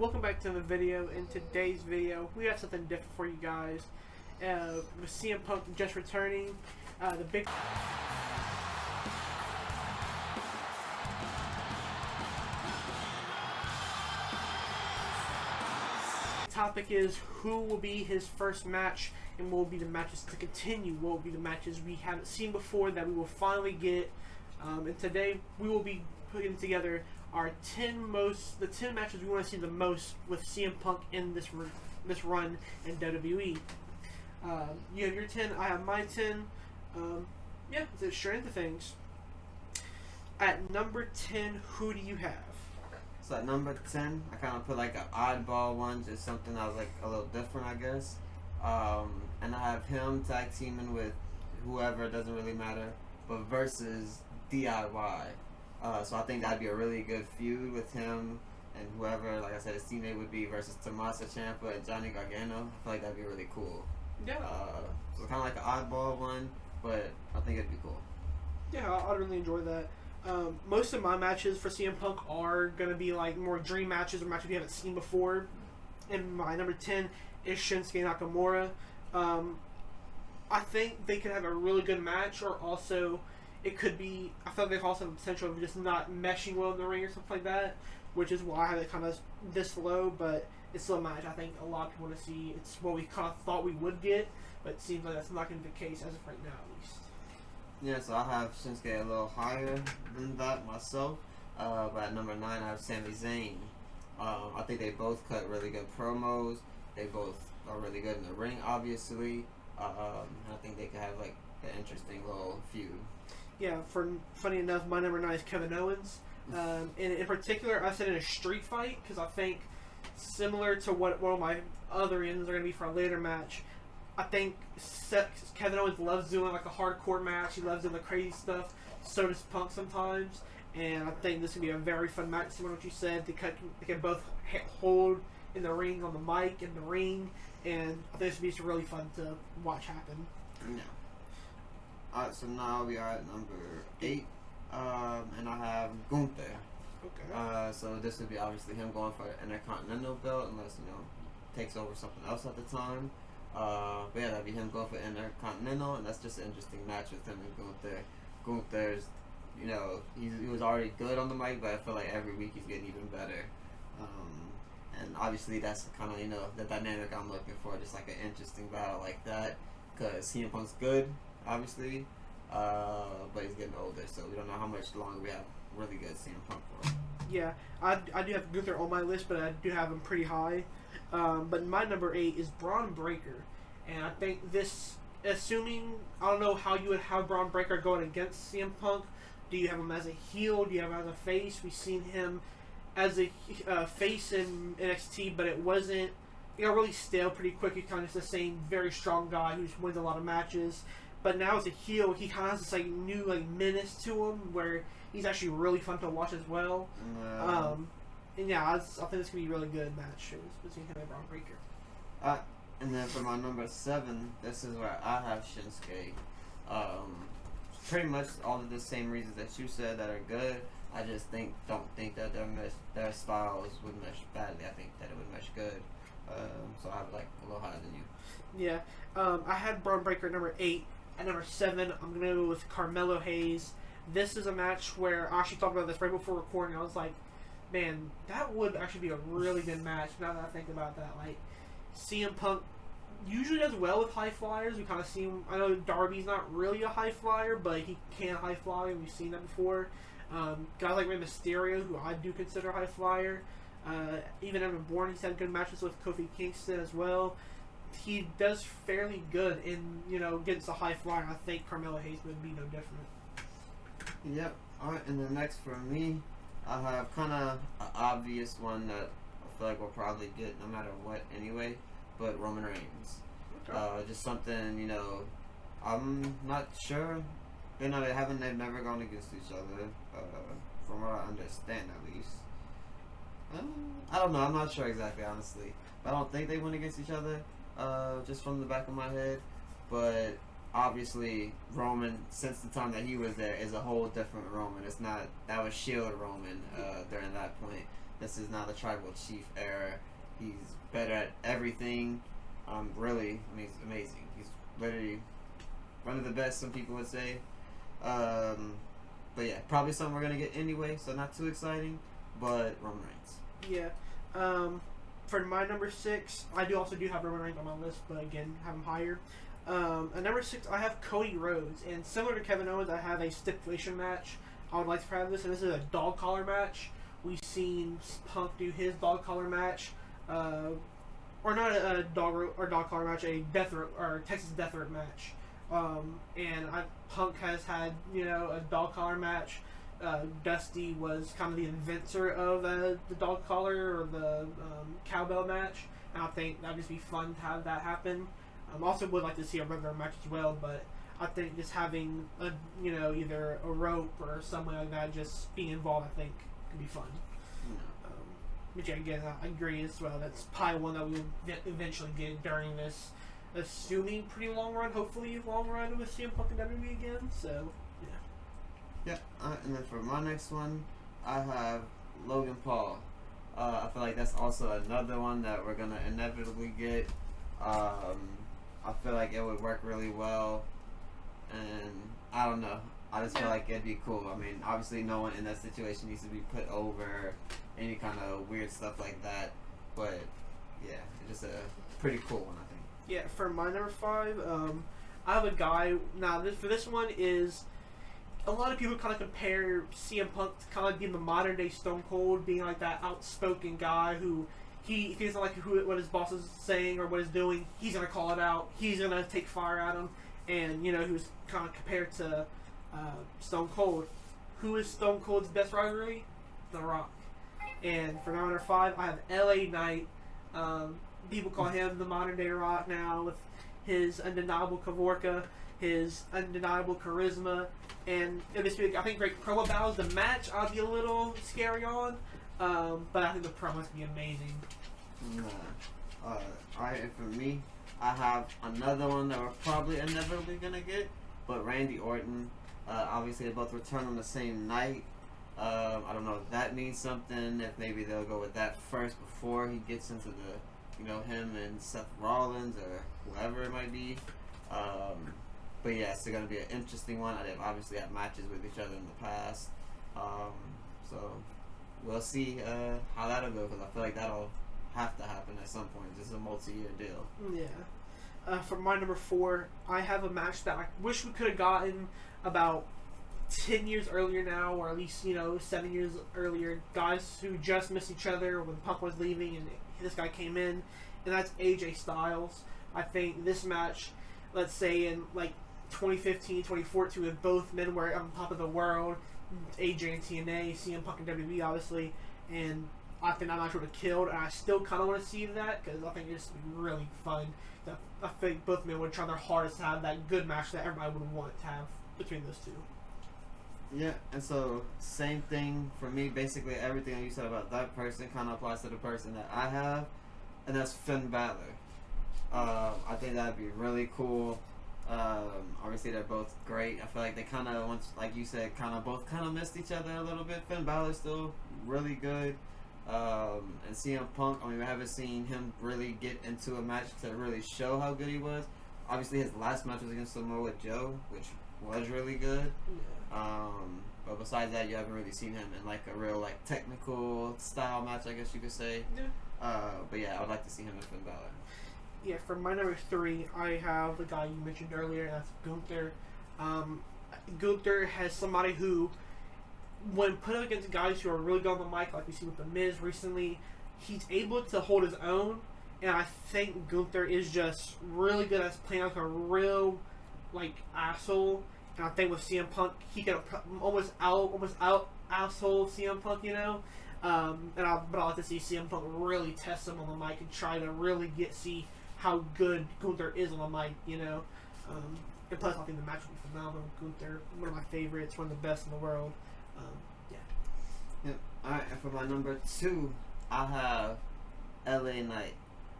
welcome back to the video. In today's video, we have something different for you guys. With CM Punk just returning, the big topic is who will be his first match and what will be the matches to continue, what will be the matches we haven't seen before that we will finally get. And today we will be putting together our 10 matches we want to see the most with CM Punk in this run in WWE. You have your 10, I have my 10. Yeah, let's get straight into things. At number 10, who do you have? So at number 10, I kind of put like an oddball one, just something that was like a little different, I guess. And I have him tag teaming with whoever, it doesn't really matter, but versus DIY. So I think that'd be a really good feud with him and whoever, like I said, his teammate would be versus Tommaso Ciampa and Johnny Gargano. I feel like that'd be really cool. Yeah. So kind of like an oddball one, but I think it'd be cool. Yeah, I'd really enjoy that. Most of my matches for CM Punk are going to be like more dream matches or matches we haven't seen before. And my number 10 is Shinsuke Nakamura. I think they could have a really good match, or also it could be, I feel like they also have the potential of just not meshing well in the ring or something like that, which is why I have it kind of this low, but it's still a match I think a lot of people want to see. It's what we kind of thought we would get, but it seems like that's not going to be the case as of right now at least. Yeah, so I have Shinsuke a little higher than that myself. But at number 9, I have Sami Zayn. I think they both cut really good promos. They both are really good in the ring, obviously. I think they could have like an interesting little feud. Yeah, funny enough, my number 9 is Kevin Owens. And in particular, I said in a street fight because I think similar to what one of my other ends are going to be for a later match. I think Kevin Owens loves doing like a hardcore match. He loves doing the crazy stuff. So does Punk sometimes. And I think this would be a very fun match. Similar to what you said, they can both hold in the ring, on the mic, in the ring, and I think this would be really fun to watch happen. Yeah. Alright, so now we are at number 8, and I have Gunther. Okay. So this would be obviously him going for the Intercontinental belt, unless takes over something else at the time. But yeah, that'd be him going for Intercontinental, and that's just an interesting match with him and Gunther. Gunther's, he was already good on the mic, but I feel like every week he's getting even better. And obviously that's kind of, the dynamic I'm looking for, just like an interesting battle like that, because CM Punk's good, obviously, but he's getting older, so we don't know how much longer we have really good CM Punk for. Yeah, I do have Gunther on my list, but I do have him pretty high. But my number 8 is Braun Breaker, and I think this, assuming, I don't know how you would have Braun Breaker going against CM Punk. Do you have him as a heel? Do you have him as a face? We've seen him as a face in NXT, but it wasn't, really stale pretty quick. He's kind of just the same very strong guy who wins a lot of matches. But now as a heel, he kind of has this new menace to him where he's actually really fun to watch as well. And yeah, I think this could be a really good match between him and Braun Breaker. And then for my number 7, this is where I have Shinsuke. Pretty much all of the same reasons that you said that are good. I just don't think that their styles would mesh badly. I think that it would mesh good. So I have like a little higher than you. Yeah, I had Braun Breaker at number 8. At number 7, I'm gonna go with Carmelo Hayes. This is a match where I actually talked about this right before recording. I was like, man, that would actually be a really good match. Now that I think about that, like CM Punk usually does well with high flyers. We kind of see him. I know Darby's not really a high flyer, but he can high fly. We've seen that before. Guys like Rey Mysterio, who I do consider a high flyer. Even Evan Bourne, he's had good matches with Kofi Kingston as well. He does fairly good in, against a high flyer. I think Carmelo Hayes would be no different. Yep. Alright, and then next for me, I have kind of an obvious one that I feel like we'll probably get no matter what anyway, but Roman Reigns. Okay. Just something, I'm not sure. They've never gone against each other, from what I understand at least. I don't know, I'm not sure exactly, honestly. But I don't think they went against each other, just from the back of my head. But obviously, Roman, since the time that he was there, is a whole different Roman. It's not, that was Shield Roman during that point. this is now the Tribal Chief era. He's better at everything. Really, I mean, he's amazing. He's literally one of the best, some people would say. But yeah, probably something we're gonna get anyway, so not too exciting. But Roman Reigns. Yeah. For my number 6, I also do have Roman Reigns on my list, but again, have him higher. At number 6, I have Cody Rhodes, and similar to Kevin Owens, I have a stipulation match. I would like to have this, and this is a dog collar match. We've seen Punk do his dog collar match, or not a dog collar match, a Texas Death Rope match. And Punk has had a dog collar match. Dusty was kind of the inventor of the dog collar or the cowbell match, and I think that'd just be fun to have that happen. Also would like to see a regular match as well, but I think just having either a rope or something like that just being involved, I think could be fun. But yeah, again, I agree as well. That's probably one that we will eventually get during this, assuming pretty long run, hopefully long run with CM Punk and WWE again. So yeah. And then for my next one, I have Logan Paul. I feel like that's also another one that we're gonna inevitably get. I feel like it would work really well, and I don't know. I just feel like it'd be cool. I mean, obviously, no one in that situation needs to be put over, any kind of weird stuff like that. But yeah, it's just a pretty cool one, I think. Yeah, for my number 5, I have a guy. Now, for this one is a lot of people kind of compare CM Punk to kind of being the modern day Stone Cold, being like that outspoken guy who. If he doesn't like what his boss is saying or what he's doing, he's going to call it out. He's going to take fire at him. And, he was kind of compared to Stone Cold. Who is Stone Cold's best rivalry? The Rock. And for number 5, I have LA Knight. People call him the modern day Rock now with his undeniable Kavorka, his undeniable charisma, and this week I think great promo battles. The match I'll be a little scary on. But I think the promos can be amazing. Alright, and for me, I have another one that we're probably inevitably gonna get, but Randy Orton. Obviously, they both return on the same night. I don't know if that means something. If maybe they'll go with that first before he gets into him and Seth Rollins or whoever it might be. But yeah, it's gonna be an interesting one. They've obviously had matches with each other in the past, so. We'll see how that'll go, because I feel like that'll have to happen at some point. This is a multi-year deal. Yeah. For my number 4, I have a match that I wish we could have gotten about 10 years earlier now, or at least 7 years earlier. Guys who just missed each other when Punk was leaving and this guy came in, and that's AJ Styles. I think this match, let's say in like 2015, 2014, with both men were on top of the world. AJ and TNA, CM Punk and WWE, obviously, and I think that match would have killed, and I still kind of want to see that, because I think it's really fun. I think both men would try their hardest to have that good match that everybody would want to have between those two. Yeah, and so, same thing for me, basically everything you said about that person kind of applies to the person that I have, and that's Finn Balor. I think that'd be really cool. Obviously they're both great. I feel like they kind of, once, like you said, both missed each other a little bit. Finn Balor's still really good, and CM Punk, I mean, we haven't seen him really get into a match to really show how good he was. Obviously his last match was against Samoa Joe, which was really good. But besides that, you haven't really seen him in like a real like technical style match, I guess you could say. But yeah, I would like to see him with Finn Balor. Yeah, for my number 3, I have the guy you mentioned earlier, and that's Gunther. Gunther has somebody who, when put up against guys who are really good on the mic, like we see with The Miz recently, he's able to hold his own, and I think Gunther is just really good at playing like a real, like, asshole. And I think with CM Punk, he can almost out asshole CM Punk, but I like to see CM Punk really test him on the mic and try to really see how good Gunther is on the mic, and plus I think the match will be phenomenal. Gunther, one of my favorites, one of the best in the world. Alright, and for my number 2, I have LA Knight.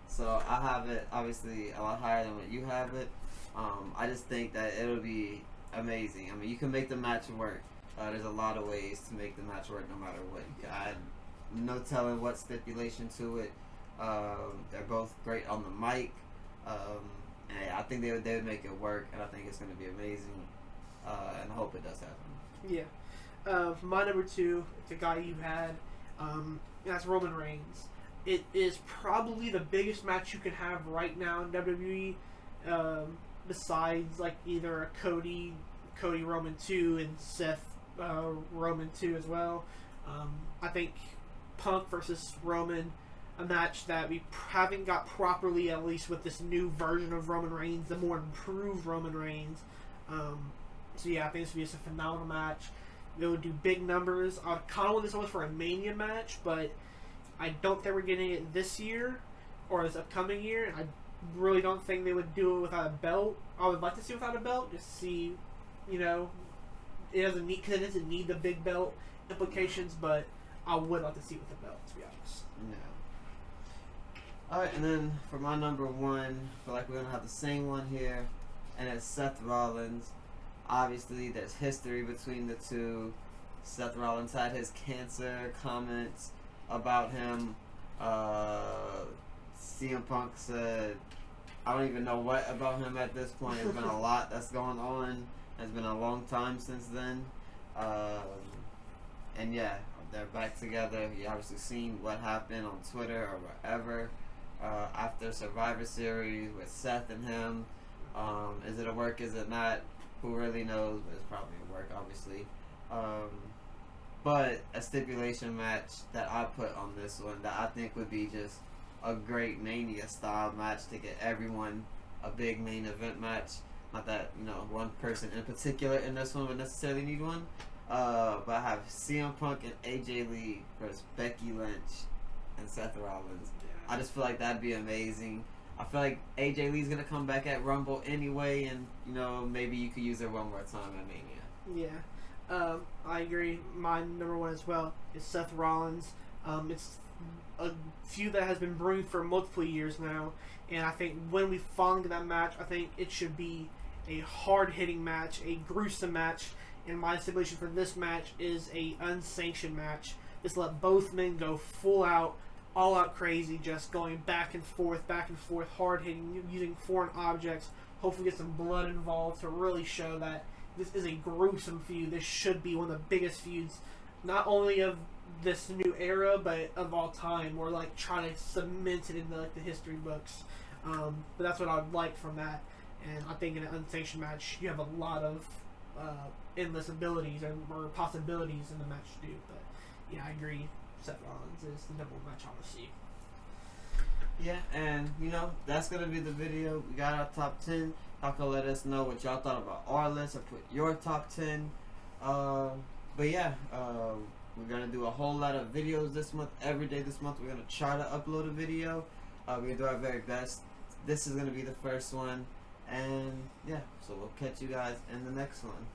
So I have it obviously a lot higher than what you have it. I just think that it'll be amazing. I mean, you can make the match work. There's a lot of ways to make the match work no matter what. You can add no telling what stipulation to it. They're both great on the mic. And I think they would make it work, and I think it's going to be amazing. And I hope it does happen. Yeah. My number 2, it's a guy you had. That's Roman Reigns. It is probably the biggest match you can have right now in WWE. Besides like either a Cody Roman 2 and Seth Roman 2 as well. I think Punk versus Roman, a match that we haven't got properly, at least with this new version of Roman Reigns, the more improved Roman Reigns. So yeah, I think this would be just a phenomenal match. It would do big numbers. I kind of want this almost for a Mania match, but I don't think we're getting it this year or this upcoming year. I really don't think they would do it without a belt. I would like to see it without a belt, just to see, it doesn't need, because it doesn't need the big belt implications, but I would like to see it with a belt, to be honest. No. Alright, and then for my number 1, I feel like we're going to have the same one here, and it's Seth Rollins. Obviously, there's history between the two. Seth Rollins had his cancer comments about him. CM Punk said, I don't even know what about him at this point. There's been a lot that's going on. It's been a long time since then. And yeah, they're back together. You obviously seen what happened on Twitter or wherever after Survivor Series with Seth and him. Is it a work? Is it not? Who really knows? But it's probably a work, obviously. But a stipulation match that I put on this one that I think would be just a great Mania style match to get everyone a big main event match. Not that one person in particular in this one would necessarily need one. But I have CM Punk and AJ Lee versus Becky Lynch and Seth Rollins. I just feel like that'd be amazing. I feel like AJ Lee's gonna come back at Rumble anyway, and maybe you could use her one more time at Mania. Yeah, I agree. My number 1 as well is Seth Rollins. It's a feud that has been brewing for multiple years now, and I think when we finally get that match, I think it should be a hard-hitting match, a gruesome match. And my stipulation for this match is a unsanctioned match. Just let both men go full out, all out crazy, just going back and forth, hard hitting, using foreign objects. Hopefully get some blood involved to really show that this is a gruesome feud. This should be one of the biggest feuds, not only of this new era, but of all time. We're like trying to cement it into like the history books. But that's what I would like from that. And I think in an unsanctioned match, you have a lot of endless abilities or possibilities in the match to do. But yeah, I agree. Seth Rollins is the number 1 match I want to see. Yeah, and that's gonna be the video. We got our top 10. Y'all can let us know what y'all thought about our list or put your top 10. But yeah, we're gonna do a whole lot of videos this month. Every day this month, we're gonna try to upload a video. We're gonna do our very best. This is gonna be the first one, and yeah, so we'll catch you guys in the next one.